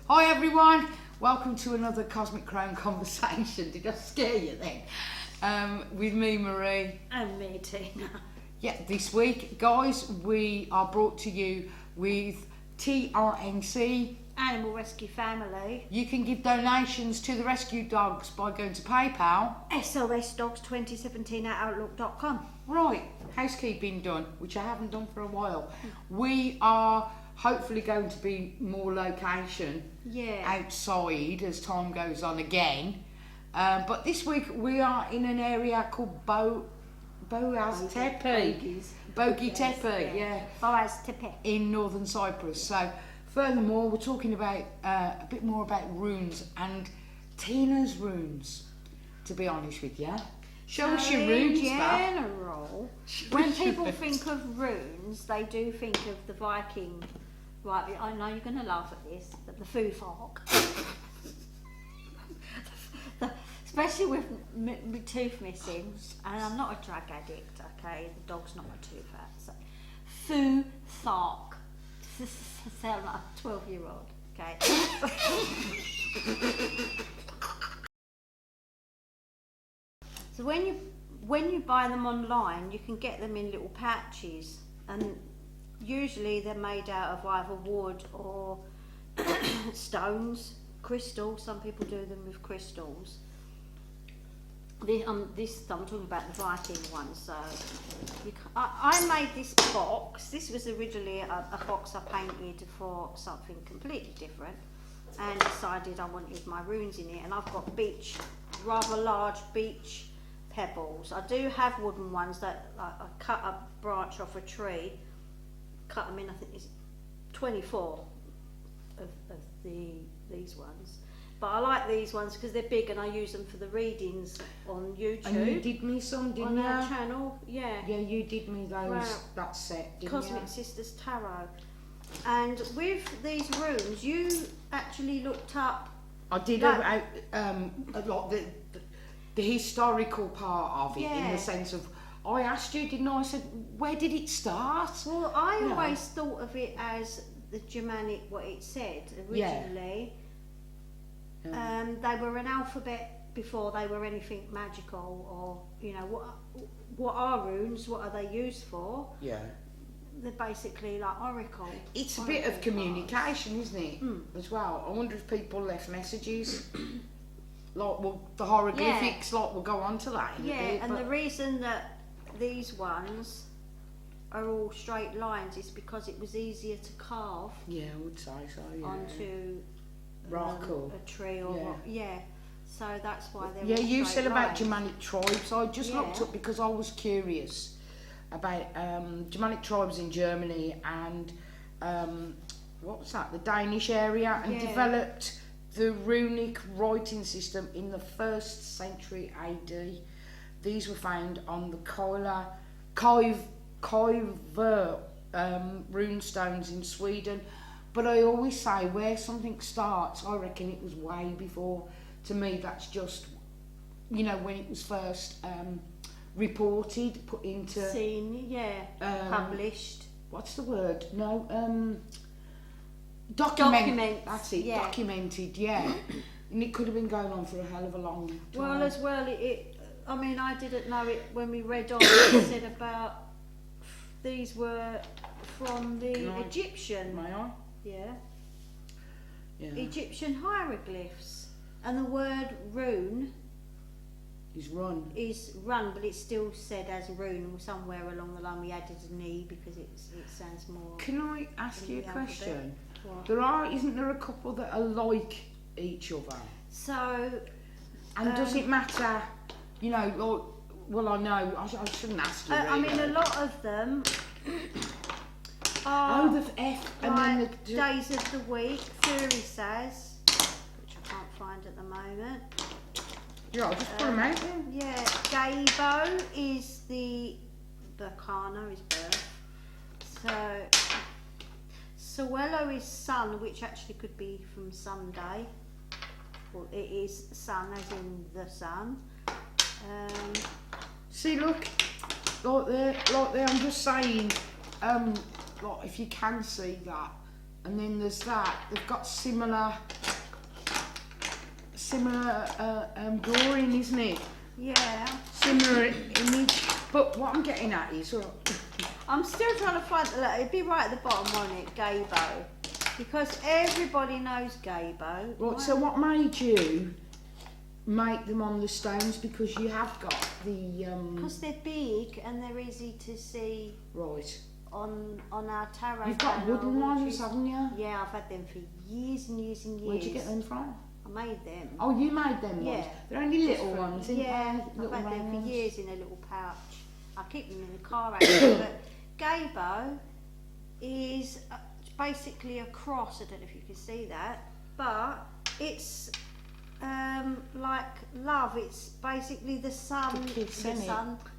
Hi everyone, welcome to another Cosmic Crown conversation. Did I scare you then? With me, Marie. And me, Tina. Yeah, this week, guys, we are brought to you with TRNC. Animal Rescue Family. You can give donations to the rescue dogs by going to PayPal. SOSdogs2017@outlook.com. Right, housekeeping done, which I haven't done for a while. We are hopefully going to be more location outside as time goes on again. But this week we are in an area called Boaz Tepe. Bogi Tepe, yeah. Boaz Tepe. In northern Cyprus. So furthermore, we're talking about a bit more about runes and Tina's runes, to be honest with you. Show us your runes, in general, when people think of runes, they do think of the Viking. Right, I know you're going to laugh at this, but the Futhark. Especially with my tooth missing, and I'm not a drug addict, okay? The dog's not my tooth out. So, Futhark. Sound like a 12-year-old, okay? So when you buy them online, you can get them in little pouches, and usually they're made out of either wood or stones, crystal. Some people do them with crystals. I'm talking about the Viking one. So I made this box. This was originally a box I painted for something completely different, and decided I wanted my runes in it. And I've got rather large beach pebbles. I do have wooden ones that I cut a branch off a tree, cut them in. I think it's 24 of these ones. But I like these ones because they're big and I use them for the readings on YouTube. And you did me some, didn't you? On our channel, yeah. Yeah, you did me those, that set, didn't Cosmic you? Sisters Tarot. And with these runes, you actually looked up... I did a lot the historical part of it, in the sense of, I asked you, didn't I? I said, where did it start? Well, I always thought of it as the Germanic, what it said originally. Yeah. They were an alphabet before they were anything magical, or what are runes? What are they used for? Yeah. They're basically like oracle. It's a bit of communication, isn't it? As well. I wonder if people left messages. The hieroglyphics, we'll go on to that in a bit. And the reason that these ones are all straight lines is because it was easier to carve. Yeah, I would say so. Yeah. Onto rock or a tree or rock. Yeah. So that's why they're all you straight said about lines. Germanic tribes. I just looked up because I was curious about Germanic tribes in Germany and what was that? The Danish area, and developed the runic writing system in the 1st century AD. These were found on the Koiver rune stones in Sweden. But I always say, where something starts, I reckon it was way before. To me, that's just, when it was first reported, put into... Seen, published. What's the word? No, document. That's it, documented, And it could have been going on for a hell of a long time. Well, as well, I didn't know it when we read on. It said about these were from the Egyptian. May I? Yeah. Egyptian hieroglyphs, and the word rune is run, but it's still said as rune. Somewhere along the line we added an E because it sounds more. Can I ask you a question? What? Isn't there a couple that are like each other? So. And does it matter? Well, I know I shouldn't ask you. Really. A lot of them. The F and then the days of the week, Fury says, which I can't find at the moment. Yeah, I'll just put them out. Yeah, Gabo is the Bacana is birth. So Suelo is sun, which actually could be from Sunday. Well, it is sun as in the sun. See, look, like there. I'm just saying. If you can see that, and then there's that, they've got similar similar drawing, isn't it? Yeah. Similar image. But what I'm getting at is, I'm still trying to find. Look, it'd be right at the bottom on it, Gabo, because everybody knows Gabo. Right. So what made you make them on the stones? Because you have got the. Because they're big and they're easy to see. Right. On our tarot. You've got wooden ones, haven't you? Yeah, I've had them for years and years and years. Where'd you get them from? I made them. Oh, you made them ones? They're only little ones, isn't yeah, they? I've had them for years in a little pouch. I keep them in the car actually. But Gabo is basically a cross. I don't know if you can see that, but it's like love. It's basically the sun,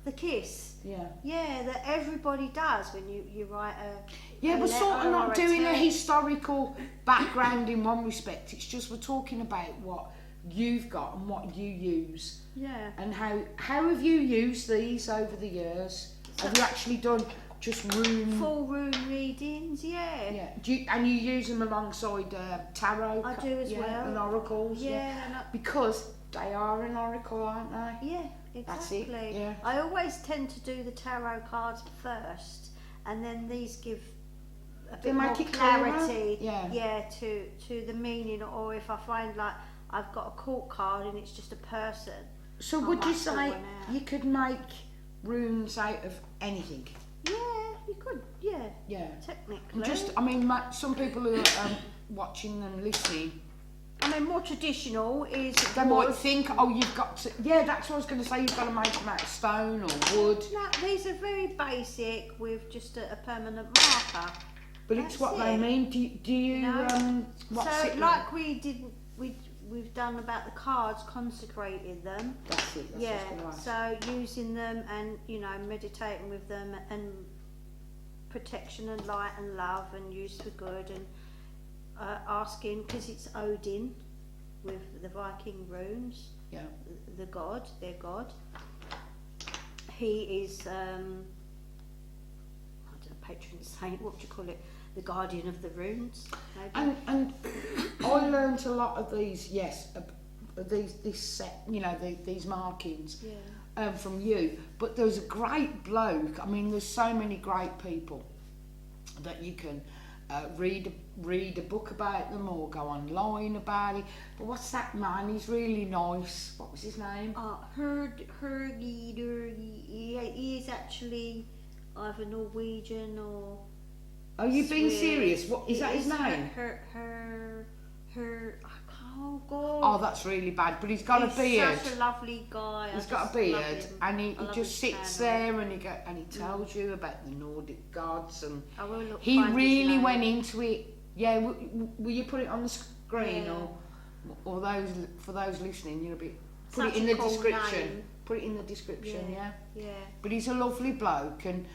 the kiss. Yeah. Yeah, that everybody does when you write a. Yeah, we're sort of not doing a historical background in one respect. It's just we're talking about what you've got and what you use. Yeah. And how have you used these over the years? Have you actually done just full rune readings? Yeah. Yeah. And you use them alongside tarot? I do as well. And oracles. Yeah. Because they are an oracle, aren't they? Yeah, exactly. That's it. Yeah. I always tend to do the tarot cards first, and then these give a bit more clarity. To the meaning. Or if I find like I've got a court card and it's just a person. So would you say you could make runes out of anything? Yeah, you could. Yeah. Yeah. Technically. Some people who are watching and listening. More traditional is. They might think, you've got to. Yeah, that's what I was going to say. You've got to make them out of stone or wood. No, these are very basic with just a permanent marker. But it's what they mean. Do you? What's so it like we've done about the cards, consecrating them. That's it. So using them and meditating with them and protection and light and love and use for good and asking, because it's Odin with the Viking runes. Yeah. Their god. He is I don't know, patron saint. What would you call it? The guardian of the runes, maybe. And I learnt a lot of these, this set, these markings from you. But there's a great bloke. There's so many great people that you can read a book about them or go online about it. But what's that man? He's really nice. What was his name? Hergy. He is actually either Norwegian or. Are you being serious? What is that his name? Oh God. Oh, that's really bad. But he's got a beard. He's such a lovely guy. He's got a beard, and he just sits there and he tells you about the Nordic gods, and he really went into it. Yeah, will you put it on the screen or those for those listening? Put it in the description. Name. Put it in the description. Yeah. But he's a lovely bloke, and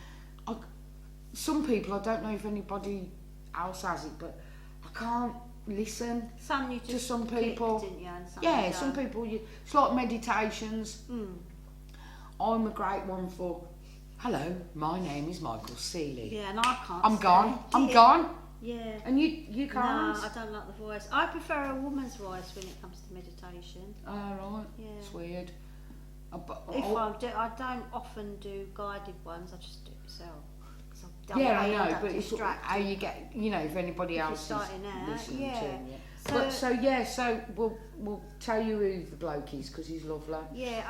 some people, I don't know if anybody else has it, but I can't listen to some people. Clicked, didn't you, and some people. It's like meditations. I'm a great one for. Hello, my name is Michael Seeley. Yeah, and I can't. I'm gone. Yeah. And you can't. No, I don't like the voice. I prefer a woman's voice when it comes to meditation. Oh right. Yeah. It's weird. I don't often do guided ones. I just do it myself. I know, but it's how you get, if anybody else is listening to you. So we'll tell you who the bloke is because he's lovely. Yeah,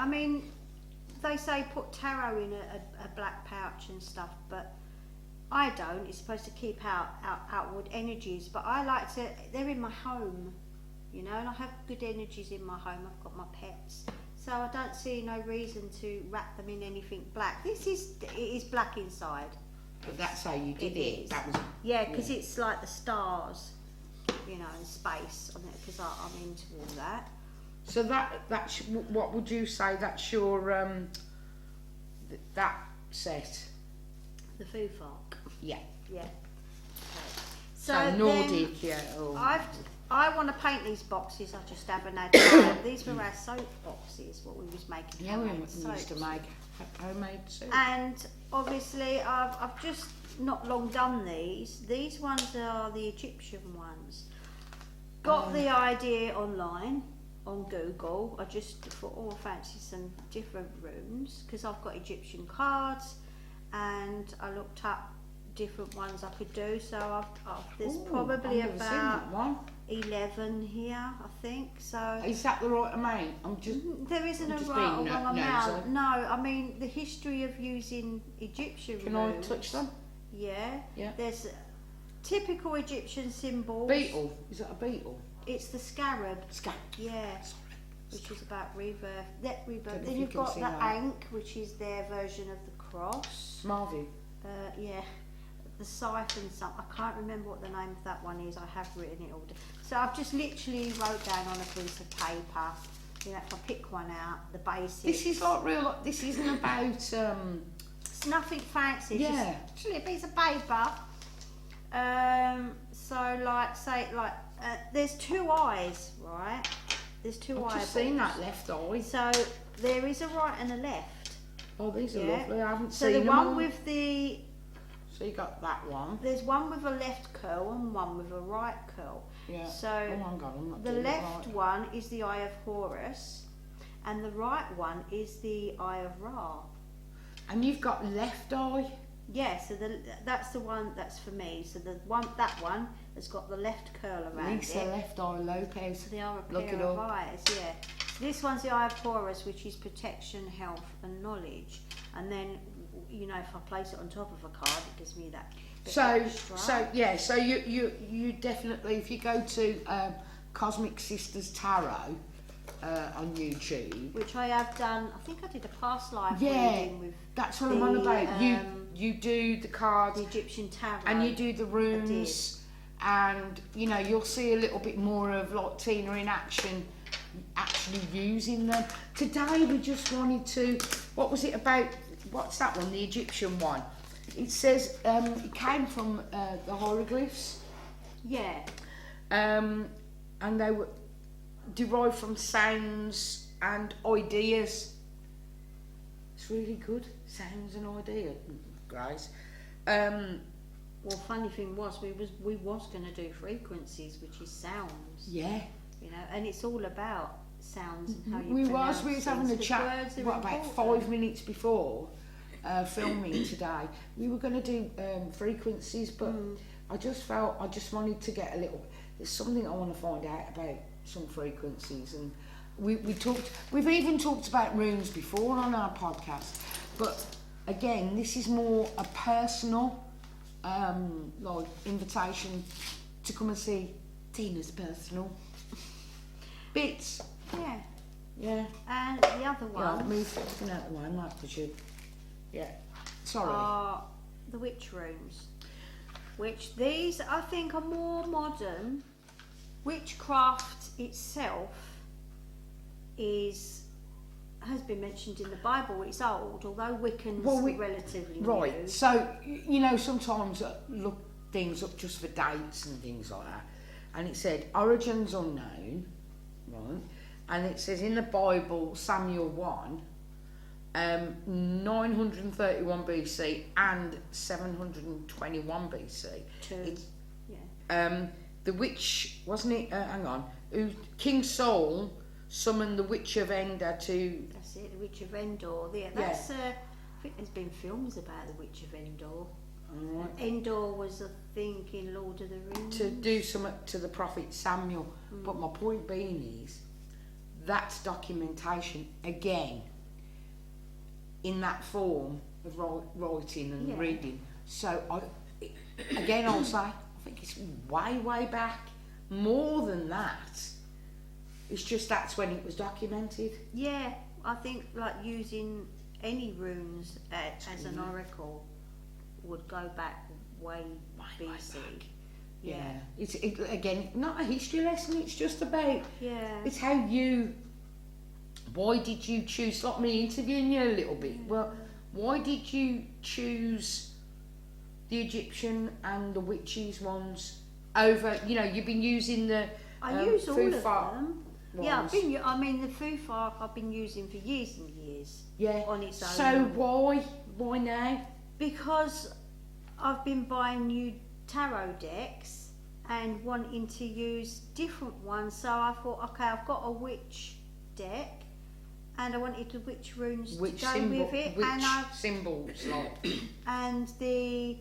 they say put tarot in a black pouch and stuff, but I don't. It's supposed to keep out outward energies, but I like to. They're in my home, and I have good energies in my home. I've got my pets. So I don't see no reason to wrap them in anything black. It is black inside. But that's how you did it. That was because it's like the stars, in space on it. Because I'm into all that. So that's what would you say? That's your that set. The Futhark. Yeah. Yeah. Okay. So Nordic, I want to paint these boxes. I just haven't had time. These were our soap boxes. What we was making. Yeah, we used to make homemade soap. And obviously, I've just not long done these. These ones are the Egyptian ones. Got the idea online. on Google. I just thought, oh, I fancy some different runes because I've got Egyptian cards, and I looked up different ones I could do. So there's probably about 11 here, I think. So is that the right amount? There isn't a right or wrong amount. No, I mean the history of using Egyptian runes. Can I touch them? Yeah. There's typical Egyptian symbols. Beetle? Is that a beetle? It's the scarab. Scarab. Yeah. Sorry. Which is about rebirth. Then you've got the ankh, which is their version of the cross. Marvin. Yeah. The scythe and something. I can't remember what the name of that one is. I have written it all down. So I've just literally wrote down on a piece of paper. You know, if I pick one out, the basics. This is like real. This isn't about. It's nothing fancy. Yeah. It's just a piece of paper. So there's two eyes, right? There's two eyes. I've just seen that left eye. So there is a right and a left. Oh, these are lovely. I haven't seen them. So the one with the. So you got that one. There's one with a left curl and one with a right curl. Yeah. So I'm not the doing left right. one is the Eye of Horus, and the right one is the Eye of Ra. And you've got left eye. Yeah, so that's the one that's for me. So that one has got the left curl around Lisa it. Left Eye Lopez. So they are a pair of eyes, yeah. So this one's the Eye of Horus, which is protection, health, and knowledge. And then, you know, if I place it on top of a card, it gives me that bit extra. So you definitely, if you go to Cosmic Sisters Tarot on YouTube, which I have done. I think I did a past life reading with. That's what I'm on about. You do the cards, the Egyptian tarot, and you do the runes, and you know you'll see a little bit more of like Tina in action, actually using them. Today we just wanted to. What was it about? What's that one? The Egyptian one. It says it came from the hieroglyphs. Yeah. And they were derived from sounds and ideas. It's really good. Sounds and ideas, guys. Well, funny thing was, we was going to do frequencies, which is sounds. Yeah. You know, and it's all about sounds and how you we pronounce was having a chat. What about 5 minutes before filming today? We were going to do frequencies, but I just wanted to get a little. There's something I want to find out about some frequencies, and we've even talked about runes before on our podcast, but again, this is more a personal like invitation to come and see Tina's personal bits. Yeah. And the other one. Yeah, move it out the way, like because you. Yeah. Sorry. Are the witch rooms, which these I think are more modern. Witchcraft itself has been mentioned in the Bible. It's old, although Wiccan's relatively right. new. So you know, sometimes I look things up just for dates and things like that, and it said origins unknown, right? And it says in the Bible, Samuel 1, 931 BC and 721 BC. The witch, wasn't it? Hang on. King Saul summoned the Witch of Endor to. That's it, the Witch of Endor. Yeah, that's. I think there's been films about the Witch of Endor. Right. Endor was a thing in Lord of the Rings. To do something to the prophet Samuel. But my point being is, that's documentation again. In that form of writing and reading. So I'll say. I think it's way back, more than that. It's just that's when it was documented. Yeah, I think like using any runes as an oracle would go back way BC. Back. Yeah. It's again not a history lesson. It's just about. It's how you. Why did you choose? Like me interviewing you a little bit. Well, why did you choose the Egyptian and the witches ones over? You know, you've been using the. I use all of them. Ones. Yeah, the Futhark I've been using for years and years. Yeah. On its own. So why now? Because I've been buying new tarot decks, and wanting to use different ones. So I thought, okay, I've got a witch deck, and I wanted the witch runes to go with it. Which and symbols, like? And the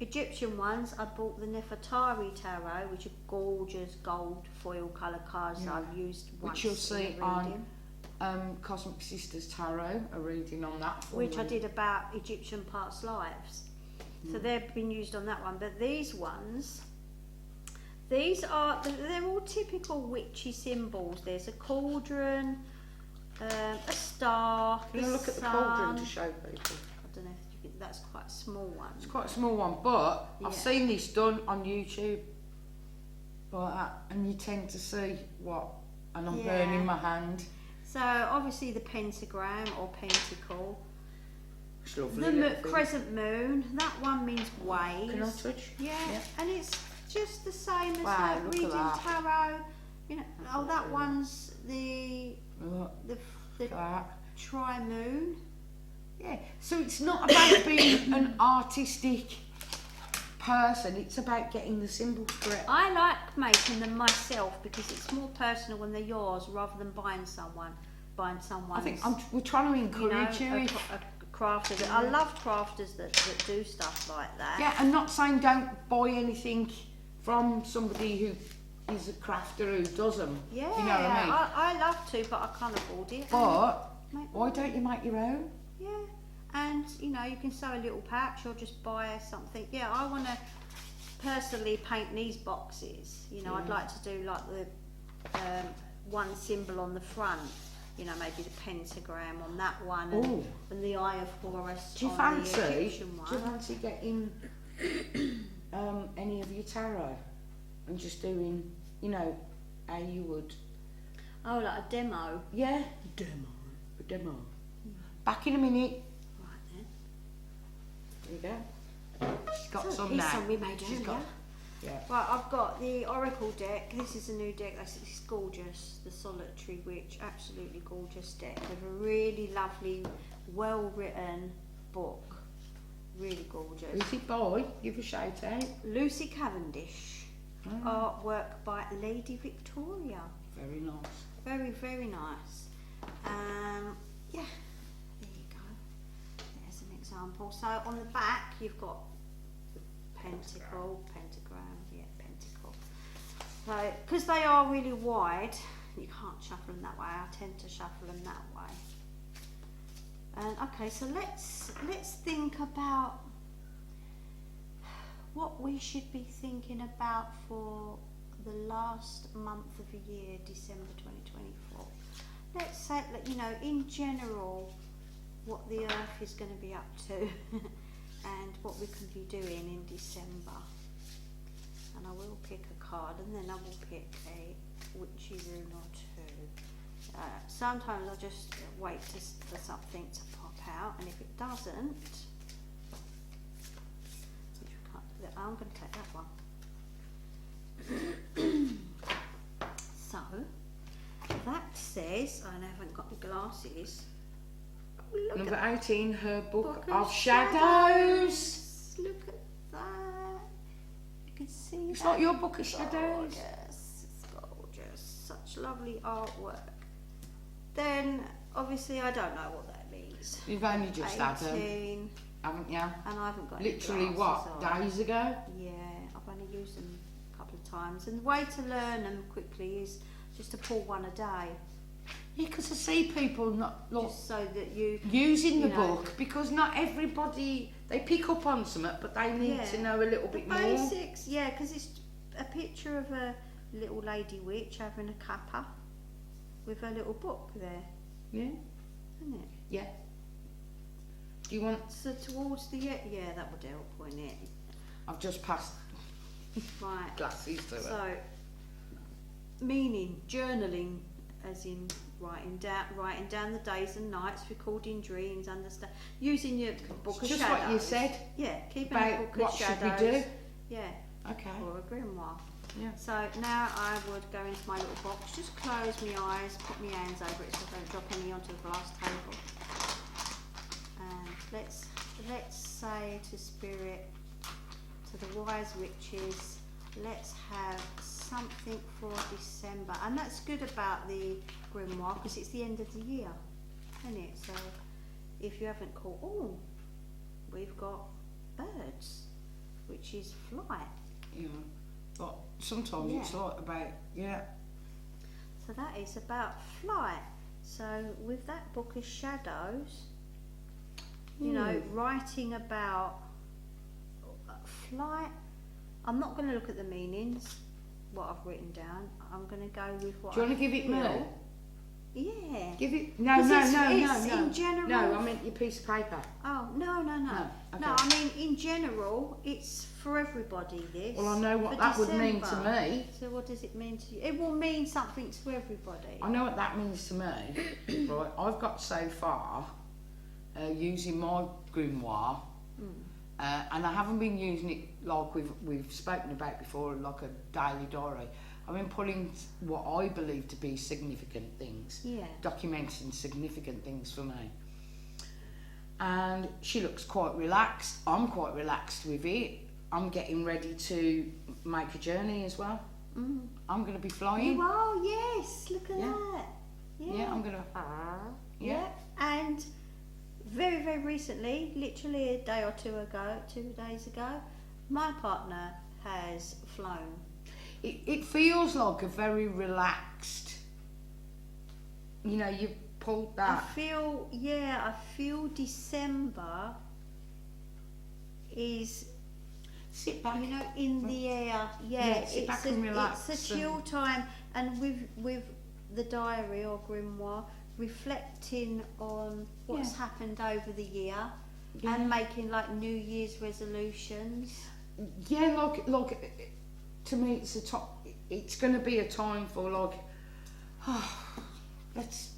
Egyptian ones, I bought the Nefertari Tarot, which are gorgeous gold foil colour cards that I've used once. Which you'll see on Cosmic Sisters Tarot, a reading on that. Which I did about Egyptian past lives. So they've been used on that one. But these ones, they're all typical witchy symbols. There's a cauldron, a star, Can you look at the cauldron to show people? I don't know if you can, that's quite a small one. It's quite a small one, but I've seen this done on YouTube like that, and you tend to see and I'm burning my hand. So obviously the pentagram or pentacle. It's lovely. The crescent moon, that one means waves. Can I touch? Yeah, and it's just the same as Wow, like look reading at that. tarot. You know, that one's the tri-moon. Yeah, so it's not about being an artistic person, it's about getting the symbols correct. I like making them myself because it's more personal when they're yours rather than buying someone's. I think we're trying to encourage you. A crafter. I love crafters that do stuff like that. Yeah, and not saying don't buy anything from somebody who is a crafter who does them. Yeah, you know what I mean? I love to, but I can't afford it. But why don't you make your own? Yeah, and you can sew a little patch or just buy something. Yeah, I want to personally paint these boxes. I'd like to do like the one symbol on the front. Maybe the pentagram on that one, and the Eye of Horus on the Egyptian one. Do you fancy getting any of your tarot and just doing, how you would? Oh, like a demo? Yeah, a demo. Back in a minute. Right then. There you go. She's got some now. Some we made earlier. Yeah. Right, I've got the Oracle deck. This is a new deck. It's gorgeous. The Solitary Witch, absolutely gorgeous deck with a really lovely, well-written book. Really gorgeous. Who's it by? Give a shout out. Lucy Cavendish. Artwork by Lady Victoria. Very nice. Very, very nice. Yeah, there you go. There's an example. So on the back, you've got pentacle, pentagram, pentacle. So, because they are really wide, you can't shuffle them that way. I tend to shuffle them that way. And okay, so let's think about what we should be thinking about for the last month of the year, December 2024. Let's say, in general, what the Earth is going to be up to. And what we can be doing in December. And I will pick a card, and then I will pick a witchy rune or two. Sometimes I just wait for something to pop out, and if it doesn't, I'm going to take that one. So that says, I haven't got my glasses. Number 18, her book of shadows. Look at that. You can see it's not your book of shadows. Gorgeous. It's gorgeous. Such lovely artwork. Then, obviously, I don't know what that means. You've only just had them, haven't you? And I haven't got literally any what, days ago? Yeah, I've only used them a couple of times. And the way to learn them quickly is just to pull one a day. Yeah, because I see people just so that using the book, because not everybody, they pick up on something, but they need to know a little bit more. Basics, yeah, because it's a picture of a little lady witch having a cuppa with her little book there. Yeah. Isn't it? Yeah. Do you want? So towards the that would help, wouldn't it? I've just passed right glasses to it. So meaning journaling, as in writing down the days and nights, recording dreams, understand, using your book of just shadows. What you said. Yeah, keeping about a book what of shadows. should we do? Yeah. Okay. Or a grimoire. Yeah. So now I would go into my little box, just close my eyes, put my hands over it so I don't drop any onto the glass table. And let's say to spirit, to the wise witches, let's have something for December. And that's good about the grimoire because it's the end of the year, isn't it? So if you haven't caught, oh, we've got birds, which is flight. Yeah, but sometimes it's like about, So that is about flight. So with that book of shadows, you know, writing about flight, I'm not going to look at the meanings, what I've written down. I'm going to go with what Do you want to give it me? Yeah. Give it, no. In general. No, I meant your piece of paper. Oh, no. Okay. No, I mean, in general, it's for everybody, this. Well, I know what that would mean to me. So what does it mean to you? It will mean something to everybody. I know what that means to me. Right, I've got so far using my grimoire, and I haven't been using it like we've spoken about before, like a daily diary. I've been putting what I believe to be significant things, documenting significant things for me. And she looks quite relaxed. I'm quite relaxed with it. I'm getting ready to make a journey as well. I'm going to be flying. You are, yes. Look at that. Yeah, I'm going to. Yeah. And very, very recently, literally a day or 2 days ago, my partner has flown. It feels like a very relaxed, you know, you pulled that. I feel December is, sit back, you know, in the air. Sit back and relax. It's a chill time, and with the diary or grimoire, reflecting on what's happened over the year and making like New Year's resolutions. Yeah, like to me, it's going to be a time for like, let's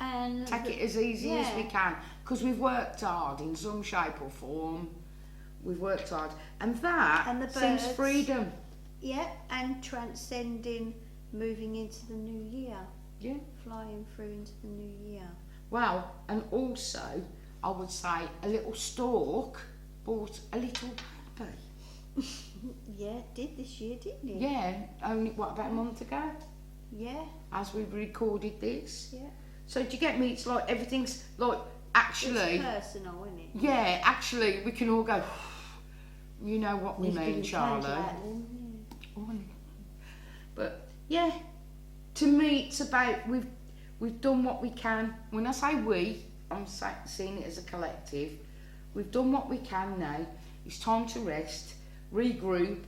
take it as easy as we can, because we've worked hard in some shape or form. We've worked hard, and that seems freedom. Yeah, and transcending, moving into the new year. Yeah, flying through into the new year. Well, and also I would say a little stork bought a little baby. Yeah, it did this year, didn't it? Yeah, only about a month ago. Yeah. As we recorded this. Yeah. So do you get me? It's like everything's like actually. It's personal, isn't it? Yeah, actually we can all go. You know what we mean, Charlie. But yeah, to me it's about we've done what we can. When I say we, I'm seeing it as a collective. We've done what we can now. It's time to rest, regroup,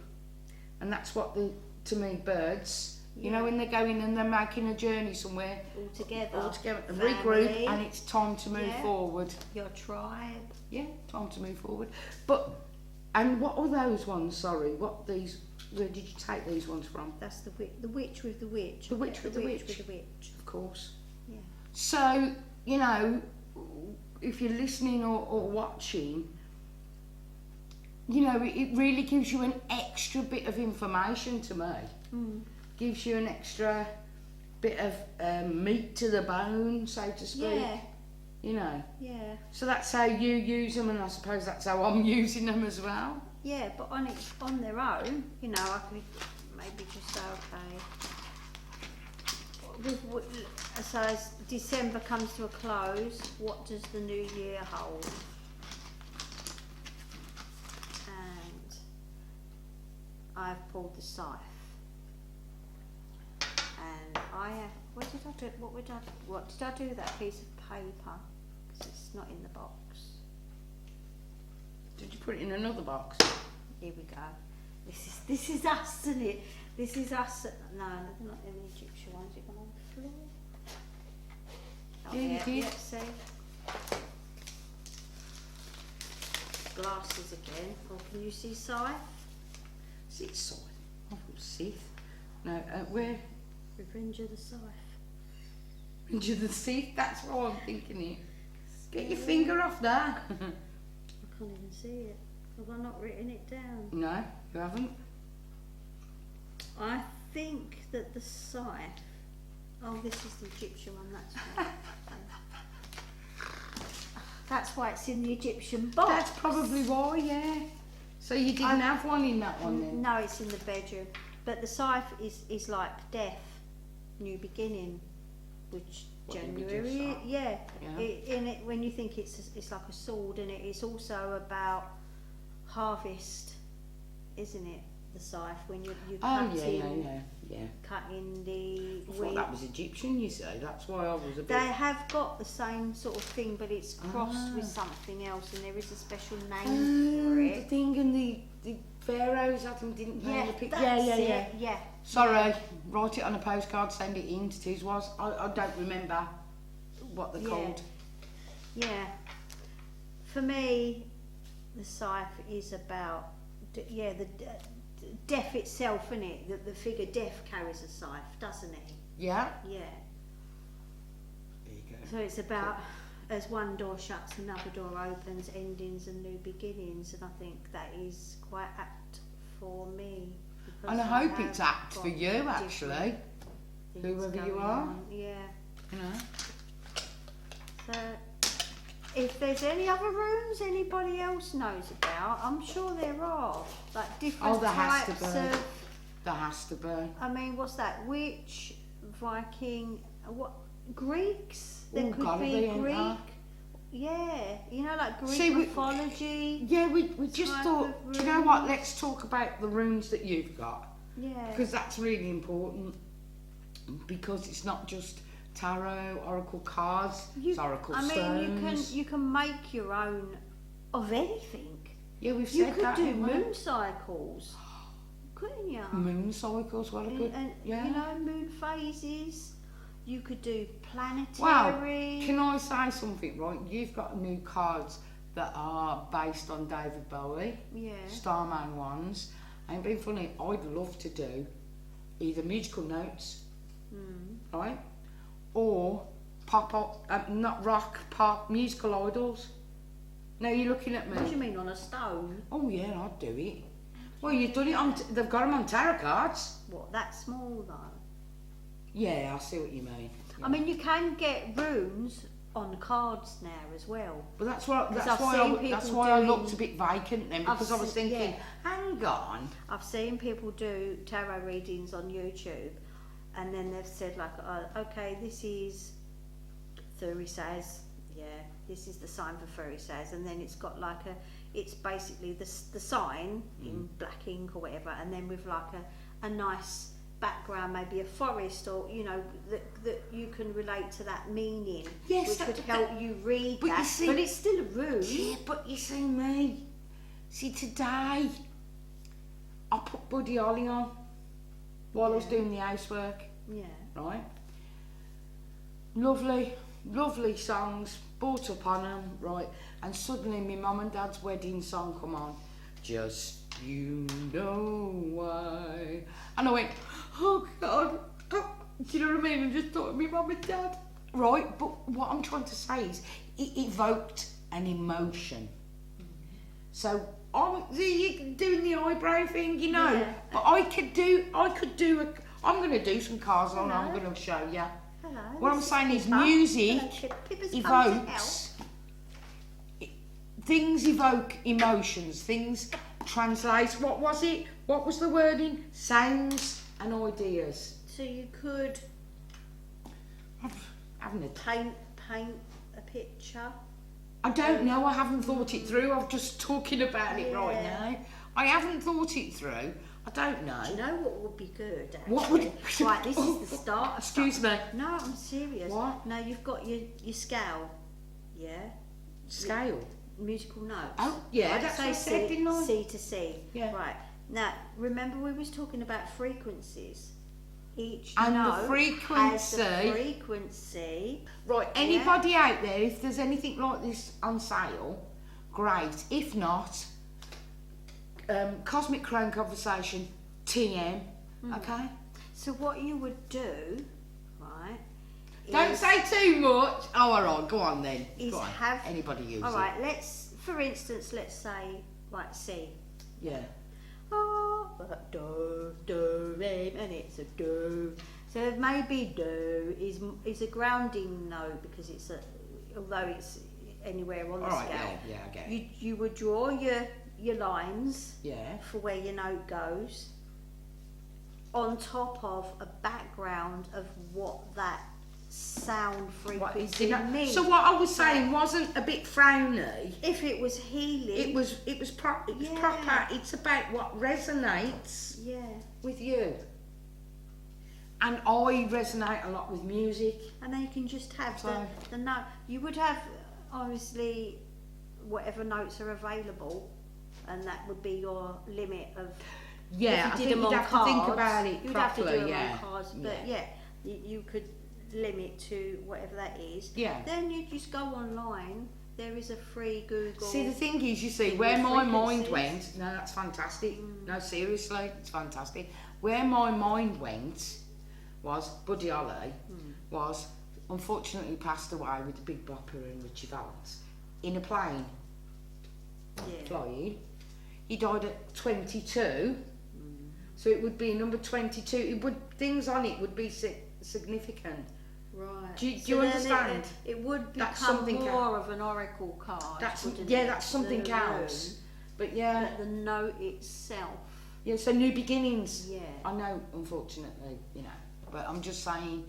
and that's what to me, birds, you know, when they're going and they're making a journey somewhere. All together, and regroup, and it's time to move forward. Your tribe. Yeah, time to move forward. And what are those ones, sorry, where did you take these ones from? That's the witch with the witch. The witch with the witch. With the witch. Of course. Yeah. So, you know, if you're listening or watching, you know, it really gives you an extra bit of information to me. Gives you an extra bit of meat to the bone, so to speak. Yeah. You know. Yeah. So that's how you use them, and I suppose that's how I'm using them as well. Yeah, but on their own, you know, I could maybe just say, okay. So as December comes to a close, what does the new year hold? And I've pulled the scythe, and what did I do with that piece of paper? Because it's not in the box. Did you put it in another box? Here we go. This is us, isn't it? This is us. No, they're not in the Egyptian ones. You've gone on the floor. Oh, Yeah, you did. Yeah, see. Glasses again. Oh, can you see scythe? Is it scythe? I've got Sith. No, where? Revenge of the scythe. Revenge of the Sith? That's what I'm thinking here. Get your finger off there. I can't even see it. Have I not written it down? No, you haven't. I think that the scythe. Oh, this is the Egyptian one. That's right. That's why it's in the Egyptian box. That's probably why, yeah. So you didn't have one in that one then? No, it's in the bedroom. But the scythe is like death, new beginning, which What did we just January, say? yeah. Yeah. When you think it's like a sword, and it's also about harvest, isn't it? The scythe, when you Oh, cutting, yeah. cutting the I thought wheat. that was Egyptian, you say. That's why I was a bit... They have got the same sort of thing, but it's crossed with something else, and there is a special name for the it. thing and the pharaohs, I think, didn't paint the picture. Yeah. Sorry, write it on a postcard, send it in to Tiswas. I don't remember what they're called. Yeah. For me, the scythe is about, the death itself, isn't it? The figure death carries a scythe, doesn't it? Yeah? Yeah. There you go. So it's about, as one door shuts, another door opens, endings and new beginnings, and I think that is quite apt for me. And I hope it's apt for you, actually, whoever you are. Yeah. You know. So, if there's any other rooms anybody else knows about, I'm sure there are, like different there has types to be. of. There has to be. I mean, what's that? Witch, Viking, what? Greeks? There could gotta be be, ain't Greek. there? Yeah, you know, like Greek See, mythology. Yeah, we just type thought, of do you know what, rooms. let's talk about the rooms that you've got. Yeah. Because that's really important. Because it's not just tarot, oracle cards, it's oracle stones. You can make your own of anything. Yeah, we've You said could that. do haven't we? moon cycles, couldn't you? Moon cycles, well, good. And Yeah. you know, moon phases. You could do Wow, planetary. can I say something, right? You've got new cards that are based on David Bowie, Yeah. Starman ones. Ain't being funny, I'd love to do either musical notes, right? Or pop up, not rock, pop, musical idols. Now you're looking at me. What do you mean, on a stone? Oh yeah, I'd do it. Well, you've done it on, they've got them on tarot cards. What, that small though? Yeah, I see what you mean. I mean, you can get runes on cards now as well. But that's why I've seen people I doing- looked a bit vacant then, because I was thinking, yeah. hang on. I've seen people do tarot readings on YouTube, and then they've said like, okay, this is Thury says, this is the sign for Thury says, and then it's got like it's basically the sign in black ink or whatever, and then with like a nice background, maybe a forest, or you know, that you can relate to that meaning, Yes, which that- could help you read but you that. see- But it's still a rune. Yeah, but you see me. See, today, I put Buddy Holly on while I was doing the housework, Yeah. right? Lovely songs, brought up on them, right? And suddenly my mum and dad's wedding song come on. Just you know why. And I went, oh God. Oh, do you know what I mean? I just thought of my mum and dad. Right, but what I'm trying to say is it evoked an emotion. So I'm doing the eyebrow thing, you know. Yeah. But I'm going to do some cards on. I'm going to show you. Hello. What I'm this saying is Pippa. music Hello, Pippa's come to help. evokes, things evoke emotions, things translate, what was it? What was the wording? Sounds and ideas. So you could Haven't it? paint a picture. I don't know, I haven't thought it through, I'm just talking about it right Yeah. now. I haven't thought it through, I don't know. Do you know what would be good? Actually? What would- Right, this is the start. Of Excuse stuff. me. No, I'm serious. What? No, you've got your scale. Yeah. Scale? Musical notes. Oh, yeah, Right, that's say what I said, didn't I? C to C. Yeah. Right. Now, remember we was talking about frequencies. Each And the note frequency- has the frequency. Right, anybody out there, if there's anything like this on sale, great. If not, Cosmic Crone Conversation, TM, okay? So what you would do, right? Don't is- say too much. Oh, all right, go on then. Is Go on. have Anybody use all it? right. For instance, let's say like C. Yeah. Oh, do, re, and it's a do. So maybe do is a grounding note because it's although it's anywhere on the All right, scale. yeah, I get it. You would draw your lines Yeah. for where your note goes. on top of a background of what that sound frequency means. So what I was saying wasn't a bit frowny. If it was healing, it was proper. It's about what resonates with you. And I resonate a lot with music. And then you can just have the note. You would have obviously whatever notes are available, and that would be your limit of. Yeah, I think you'd have to think about it properly. You'd have to do it on cards, but you could limit to whatever that is. Yeah. Then you just go online. There is a free Google. See, the thing is, you see, where my mind went. No, that's fantastic. No, seriously, it's fantastic. Where my mind went was Buddy Holly was unfortunately passed away with the Big Bopper and Richie Valens in a plane flying. He died at 22. So it would be number 22. It would things on it would be significant. Right. Do you understand? It would become more of an oracle card. That's something else. But But the note itself. Yeah. So new beginnings. Yeah. I know, unfortunately, but I'm just saying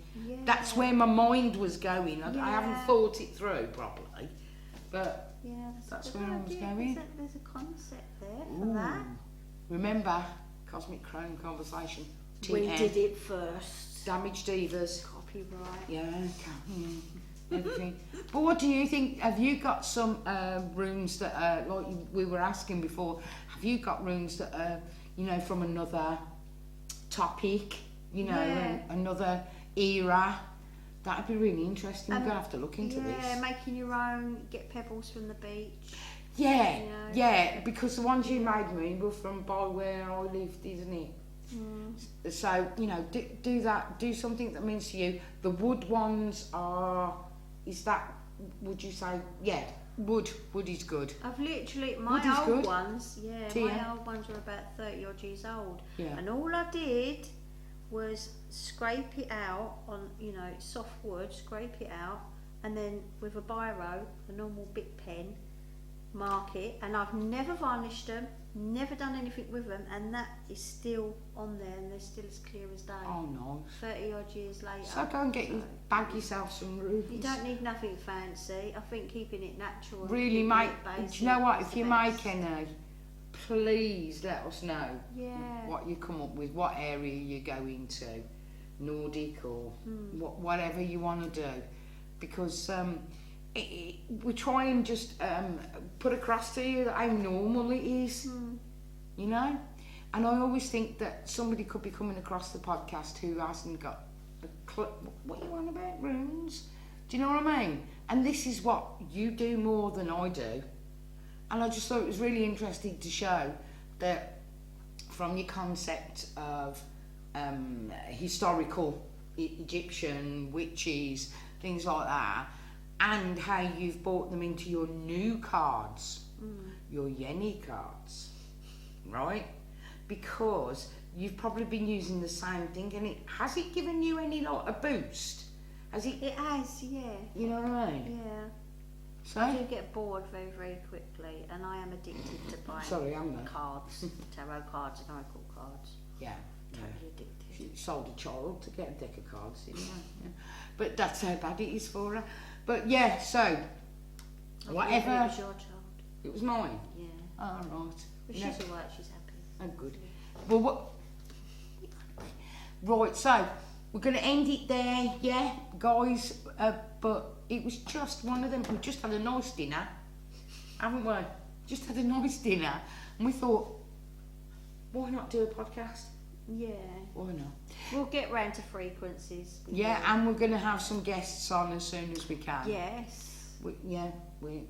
that's where my mind was going. I haven't thought it through properly, but that's where I was going. There's a concept there for that. Remember. Cosmic Chrome Conversation. We did it first. Damaged Divas. Copyright. Everything. But what do you think? Have you got some runes that are, like we were asking before, have you got runes that are, from another topic, another era? That'd be really interesting. We're going to have to look into this. Yeah, making your own, get pebbles from the beach. Yeah, because the ones you made me were from by where I lived, isn't it? So, do that, do something that means to you. The wood ones would you say, wood is good. I've literally, my old ones are about 30 odd years old. Yeah. And all I did was scrape it out on, soft wood, scrape it out, and then with a biro, a normal big pen, mark it, and I've never varnished them, never done anything with them, and that is still on there, and they're still as clear as day. Oh, nice. 30 odd years later. So go and bag yourself some runes. You don't need nothing fancy. I think keeping it natural. Really, mate. Do you know what? If you make any, please let us know what you come up with, what area you go into, Nordic or whatever you want to do, because we try and just put across to you how normal it is, And I always think that somebody could be coming across the podcast who hasn't got a clue. What you want about runes? Do you know what I mean? And this is what you do more than I do. And I just thought it was really interesting to show that from your concept of historical Egyptian witches, things like that, and how you've brought them into your new cards, your Yeni cards, right? Because you've probably been using the same thing, and has it given you any a boost? Has it? It has, yeah. You know what I mean? Yeah. So I do get bored very, very quickly, and I am addicted to buying cards, tarot cards and oracle cards. Yeah. Totally addicted. She sold a child to get a deck of cards, didn't you? Yeah. But that's how bad it is for her. But yeah, so whatever. It was your child. It was mine. Yeah. Oh, right. But she's alright. She's happy. Oh, good. Well, right. So we're going to end it there, yeah, guys. But it was just one of them. We just had a nice dinner, haven't we? Just had a nice dinner, and we thought, why not do a podcast? Yeah. Why not? We'll get round to frequencies. Yeah, and we're going to have some guests on as soon as we can. Yes. We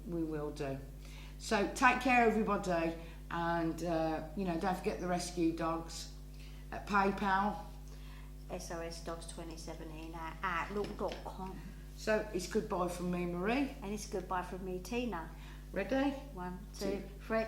will do. So take care, everybody, and don't forget the rescue dogs at PayPal. SOSDogs2017 at outlook.com. So it's goodbye from me, Marie. And it's goodbye from me, Tina. Ready? 1, 2, 3.